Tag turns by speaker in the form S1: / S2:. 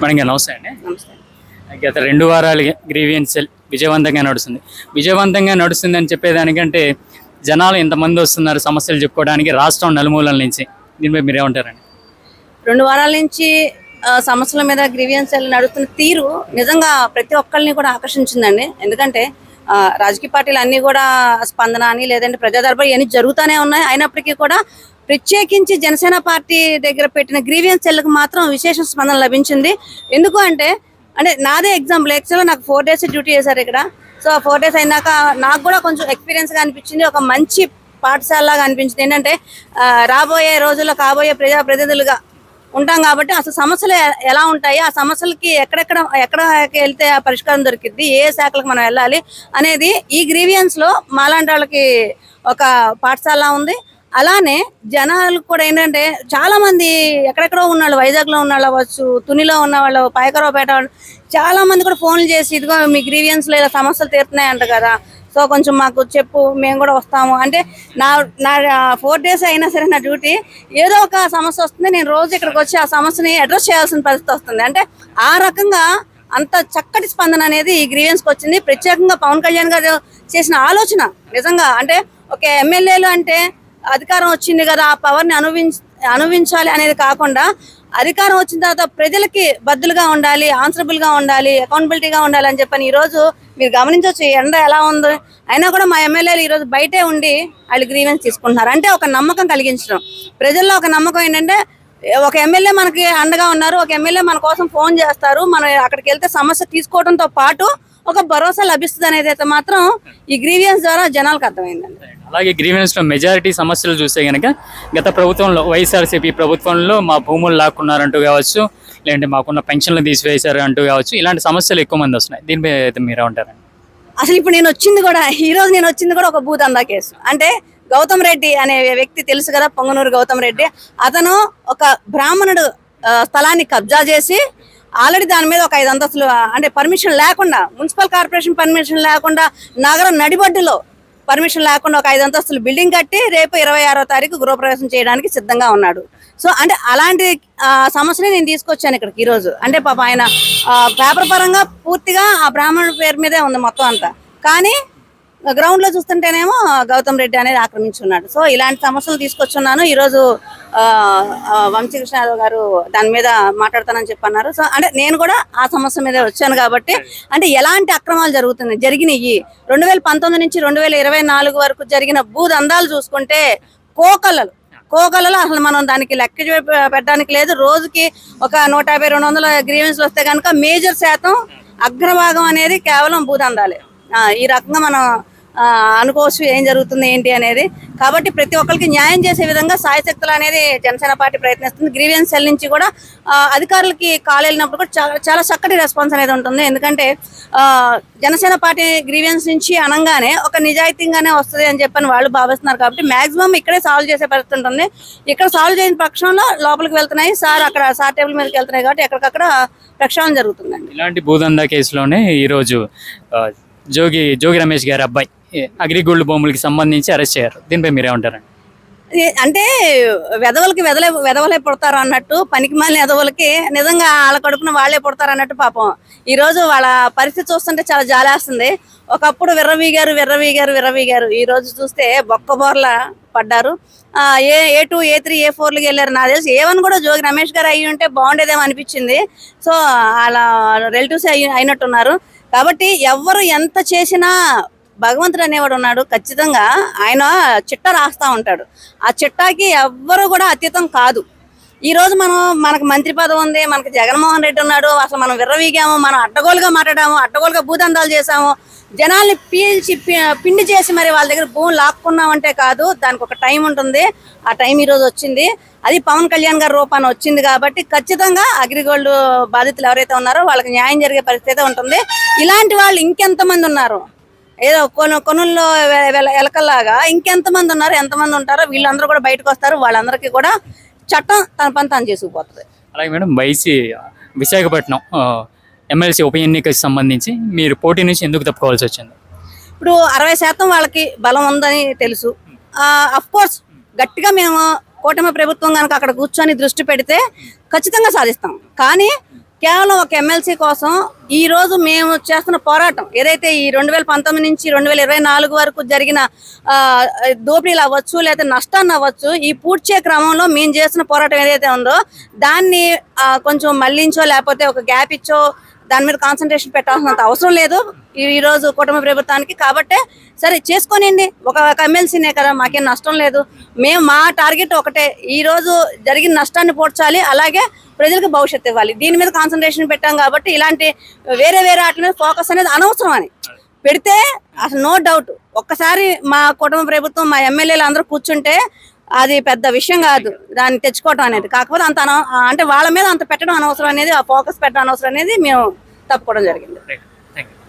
S1: Madam గారు నమస్తే అండి. గత 2 వారాలు గ్రీవియన్స్ సెల్ విజయవంతంగా నడుస్తుంది అని చెప్పేదానికంటే జనాలు ఇంతమంది వస్తున్నారు సమస్యలు చెప్పుకోవడానికి రాష్ట్రం నలుమూలల నుంచి. దీనిపై మీరేమంటారండి?
S2: 2 వారాల నుంచి సమస్యల మీద గ్రీవియన్స్ సెల్ నడుస్తున్న తీరు నిజంగా ప్రతి ఒక్కరిని కూడా ఆకర్షించిందండి. ఎందుకంటే రాజకీయ పార్టీలు అన్నీ కూడా స్పందన అని లేదంటే ప్రజా దర్బార్ ఇవన్నీ జరుగుతూనే ఉన్నాయి. అయినప్పటికీ కూడా ప్రత్యేకించి జనసేన పార్టీ దగ్గర పెట్టిన గ్రీవియన్స్ సెల్కి మాత్రం విశేష స్పందన లభించింది. ఎందుకు అంటే నాదే ఎగ్జాంపుల్. యాక్చువల్గా నాకు 4 days డ్యూటీ చేశారు ఇక్కడ. సో 4 days అయినాక నాకు కూడా కొంచెం ఎక్స్పీరియన్స్గా అనిపించింది. ఒక మంచి పాఠశాలలాగా అనిపించింది. ఏంటంటే రాబోయే రోజుల్లో కాబోయే ప్రజాప్రతినిధులుగా ఉంటాం కాబట్టి అసలు సమస్యలు ఎలా ఉంటాయి, ఆ సమస్యలకి ఎక్కడికి వెళ్తే ఆ పరిష్కారం దొరికిద్ది, ఏ శాఖలకు మనం వెళ్ళాలి అనేది ఈ గ్రీవియన్స్లో మాలాంటి వాళ్ళకి ఒక పాఠశాల ఉంది. అలానే జనాలకు కూడా ఏంటంటే చాలా మంది ఎక్కడెక్కడో ఉన్నాళ్ళు, వైజాగ్లో ఉన్న వాళ్ళు అవ్వచ్చు, తునిలో ఉన్న వాళ్ళు, పాయకరావుపేట వాళ్ళు చాలా మంది కూడా ఫోన్లు చేసి ఇదిగో మీ గ్రీవియన్స్లో ఇలా సమస్యలు తీరుతున్నాయంట కదా, సో కొంచెం మాకు చెప్పు, మేము కూడా వస్తాము అంటే. నా 4 days అయినా సరే నా డ్యూటీ ఏదో ఒక సమస్య వస్తుంది, నేను రోజు ఇక్కడికి వచ్చి ఆ సమస్యని అడ్రస్ చేయాల్సిన పరిస్థితి వస్తుంది. అంటే ఆ రకంగా అంత చక్కటి స్పందన అనేది ఈ గ్రీవియన్స్కి వచ్చింది. ప్రత్యేకంగా పవన్ కళ్యాణ్ గారు చేసిన ఆలోచన నిజంగా అంటే ఒక ఎమ్మెల్యేలు అంటే అధికారం వచ్చింది కదా ఆ పవర్ని అనుభవించాలి అనేది కాకుండా అధికారం వచ్చిన తర్వాత ప్రజలకి బద్దులుగా ఉండాలి, ఆన్సరబుల్గా ఉండాలి, అకౌంటబిలిటీగా ఉండాలి అని చెప్పని ఈరోజు మీరు గమనించవచ్చు. ఎండ ఎలా ఉందో అయినా కూడా మా ఎమ్మెల్యేలు ఈరోజు బయటే ఉండి వాళ్ళు గ్రీవెన్స్ తీసుకుంటున్నారు. అంటే ఒక నమ్మకం కలిగించడం, ప్రజల్లో ఒక నమ్మకం ఏంటంటే ఒక ఎమ్మెల్యే మనకి అండగా ఉన్నారు, ఒక ఎమ్మెల్యే మన కోసం ఫోన్ చేస్తారు, మనం అక్కడికి వెళ్తే సమస్య తీసుకోవడంతో పాటు ఒక భరోసా లభిస్తుంది అనేది అయితే మాత్రం ఈ గ్రీవియన్స్ ద్వారా జనాలకు అర్థమైందండి.
S1: అలాగే గ్రీవియన్స్లో మెజారిటీ సమస్యలు చూస్తే కనుక గత ప్రభుత్వంలో వైఎస్ఆర్సీపీ ప్రభుత్వంలో మా భూములు లాక్కున్నారంటూ కావచ్చు, లేదంటే మాకున్న పెన్షన్లు తీసివేశారు అంటూ కావచ్చు, ఇలాంటి సమస్యలు ఎక్కువ మంది వస్తున్నాయి. దీనిపై అయితే మీరే ఉంటారండి?
S2: అసలు ఇప్పుడు నేను వచ్చింది కూడా ఒక భూదందా కేసు. అంటే గౌతమ్ రెడ్డి అనే వ్యక్తి తెలుసు కదా, పొంగనూరు గౌతమ్ రెడ్డి. అతను ఒక బ్రాహ్మణుడు స్థలాన్ని కబ్జా చేసి ఆల్రెడీ దాని మీద ఒక 5 అంతస్తులు అంటే పర్మిషన్ లేకుండా, మున్సిపల్ కార్పొరేషన్ పర్మిషన్ లేకుండా, నగరం నడిబడ్డులో పర్మిషన్ లేకుండా ఒక 5 అంతస్తులు బిల్డింగ్ కట్టి రేపు 26వ తారీఖు గృహప్రవేశం చేయడానికి సిద్ధంగా ఉన్నాడు. సో అంటే అలాంటి సమస్యని నేను తీసుకొచ్చాను ఇక్కడికి ఈరోజు. అంటే పాప ఆయన పేపర్ పరంగా పూర్తిగా ఆ బ్రాహ్మణుడి పేరు మీదే ఉంది మొత్తం అంతా, కానీ గ్రౌండ్లో చూస్తుంటేనేమో గౌతమ్ రెడ్డి అనేది ఆక్రమించున్నాడు. సో ఇలాంటి సమస్యలు తీసుకొచ్చున్నాను. ఈరోజు వంశీకృష్ణ యాదవ్ గారు దాని మీద మాట్లాడతానని చెప్పన్నారు. సో అంటే నేను కూడా ఆ సమస్య మీద వచ్చాను కాబట్టి అంటే ఎలాంటి అక్రమాలు జరిగినాయి 2019 నుంచి 2024 వరకు జరిగిన భూదందాలు చూసుకుంటే కోకలలో అసలు మనం దానికి లెక్క పెట్టడానికి లేదు. రోజుకి ఒక 150-200 గ్రీవెన్స్లు వస్తే కనుక మేజర్ శాతం అగ్రభాగం అనేది కేవలం భూదందాలే. ఈ రకంగా మనం అనుకోవచ్చు ఏం జరుగుతుంది ఏంటి అనేది. కాబట్టి ప్రతి ఒక్కరికి న్యాయం చేసే విధంగా సాయశక్తులు అనేది జనసేన పార్టీ ప్రయత్నిస్తుంది. గ్రీవియన్స్ సెల్ నుంచి కూడా అధికారులకి కాల్ వెళ్ళినప్పుడు కూడా చాలా చక్కటి రెస్పాన్స్ అనేది ఉంటుంది. ఎందుకంటే జనసేన పార్టీ గ్రీవియన్స్ నుంచి అనగానే ఒక నిజాయితీగానే వస్తుంది అని చెప్పని వాళ్ళు భావిస్తున్నారు. కాబట్టి మాక్సిమం ఇక్కడే సాల్వ్ చేసే పరిస్థితి ఉంటుంది. ఇక్కడ సాల్వ్ చేయని పక్షంలో లోపలికి వెళ్తున్నాయి, సార్ టేబుల్ మీదకి వెళ్తున్నాయి. కాబట్టి ఎక్కడికక్కడ ప్రక్షాళన జరుగుతుందండి.
S1: ఇలాంటి భూదందా కేసులోనే ఈరోజు జోగి రమేష్ గారి అబ్బాయి అగ్రిగోల్డ్ భూములకి సంబంధించి అరెస్ట్ చేశారు. దీనిపై మీరేమంటారండి?
S2: అంటే వెధవలే పుడతారు అన్నట్టు, పనికి మాలిన వెధవలకి నిజంగా వాళ్ళ కడుపున వాళ్ళే పుడతారు అన్నట్టు. పాపం ఈరోజు వాళ్ళ పరిస్థితి చూస్తుంటే చాలా జాలేస్తుంది. ఒకప్పుడు విర్రవీగారు, ఈ రోజు చూస్తే బొక్కబోర్ల పడ్డారు. A2, A3, A4కి వెళ్ళారు. నాకు తెలిసి A1 కూడా జోగి రమేష్ గారు అయ్యి ఉంటే బాగుండేదేమో అనిపించింది. సో వాళ్ళ రిలేటివ్స్ అయినట్టున్నారు. కాబట్టి ఎవరు ఎంత చేసినా భగవంతుడు అనేవాడు ఉన్నాడు. ఖచ్చితంగా ఆయన చిట్టా రాస్తూ ఉంటాడు. ఆ చిట్టాకి ఎవ్వరు కూడా అతీతం కాదు. ఈరోజు మనకు మంత్రి పదవి ఉంది, మనకు జగన్మోహన్ రెడ్డి ఉన్నాడు. అసలు మనం విర్రవీగాము, మనం అడ్డగోలుగా మాట్లాడాము, అడ్డగోలుగా భూదందాలు చేసాము, జనాల్ని పిండి చేసి మరి వాళ్ళ దగ్గర భూములు లాక్కున్నామంటే కాదు. దానికి ఒక టైం ఉంటుంది. ఆ టైం ఈరోజు వచ్చింది. అది పవన్ కళ్యాణ్ గారి రూపాన వచ్చింది. కాబట్టి ఖచ్చితంగా అగ్రిగోల్డ్ బాధితులు ఎవరైతే ఉన్నారో వాళ్ళకి న్యాయం జరిగే పరిస్థితి ఉంటుంది. ఇలాంటి వాళ్ళు ఇంకెంతమంది ఉన్నారు, ఏదో కొనుల్లో ఎలకల్లాగా ఇంకెంతమంది ఉన్నారు, ఎంతమంది ఉంటారో వీళ్ళందరూ కూడా బయటకు వస్తారు. వాళ్ళందరికీ కూడా చట్టం తన పని తాను చేసుకుపోతుంది.
S1: అలాగే మేడం, విశాఖపట్నం ఎమ్మెల్సీ ఉప ఎన్నికకి సంబంధించి మీరు పోటీ నుంచి ఎందుకు తప్పుకోవాల్సి వచ్చింది?
S2: ఇప్పుడు 60% వాళ్ళకి బలం ఉందని తెలుసు. అఫ్ కోర్స్ గట్టిగా మేము కూటమి ప్రభుత్వం కనుక అక్కడ కూర్చొని దృష్టి పెడితే ఖచ్చితంగా సాధిస్తాం. కానీ కేవలం ఒక ఎమ్మెల్సీ కోసం ఈ రోజు మేము చేస్తున్న పోరాటం ఏదైతే ఈ 2019 నుంచి 2024 వరకు జరిగిన దోపిడీలు అవ్వచ్చు లేదా నష్టాన్ని అవ్వచ్చు, ఈ పూడ్చే క్రమంలో మేము చేస్తున్న పోరాటం ఏదైతే ఉందో దాన్ని కొంచెం మళ్లించో లేకపోతే ఒక గ్యాప్ ఇచ్చో దాని మీద కాన్సన్ట్రేషన్ పెట్టాల్సినంత అవసరం లేదు ఈ రోజు కుటుంబ ప్రభుత్వానికి. కాబట్టే సరే చేసుకోనండి, ఒక ఎమ్మెల్సీనే కదా, మాకేం నష్టం లేదు. మేము మా టార్గెట్ ఒకటే, ఈ రోజు జరిగిన నష్టాన్ని పోడ్చాలి, అలాగే ప్రజలకు భవిష్యత్తు ఇవ్వాలి. దీని మీద కాన్సన్ట్రేషన్ పెట్టాం కాబట్టి ఇలాంటి వేరే వాటి మీద ఫోకస్ అనేది అనవసరం అని పెడితే అసలు నో డౌట్ ఒక్కసారి మా కుటుంబ ప్రభుత్వం మా ఎమ్మెల్యేలు అందరూ కూర్చుంటే అది పెద్ద విషయం కాదు దాన్ని తెచ్చుకోవడం అనేది. కాకపోతే అంత అంటే వాళ్ళ మీద అంత పెట్టడం అనవసరం అనేది, ఆ ఫోకస్ పెట్టడం అనవసరం అనేది మేము తప్పుకోవడం జరిగింది.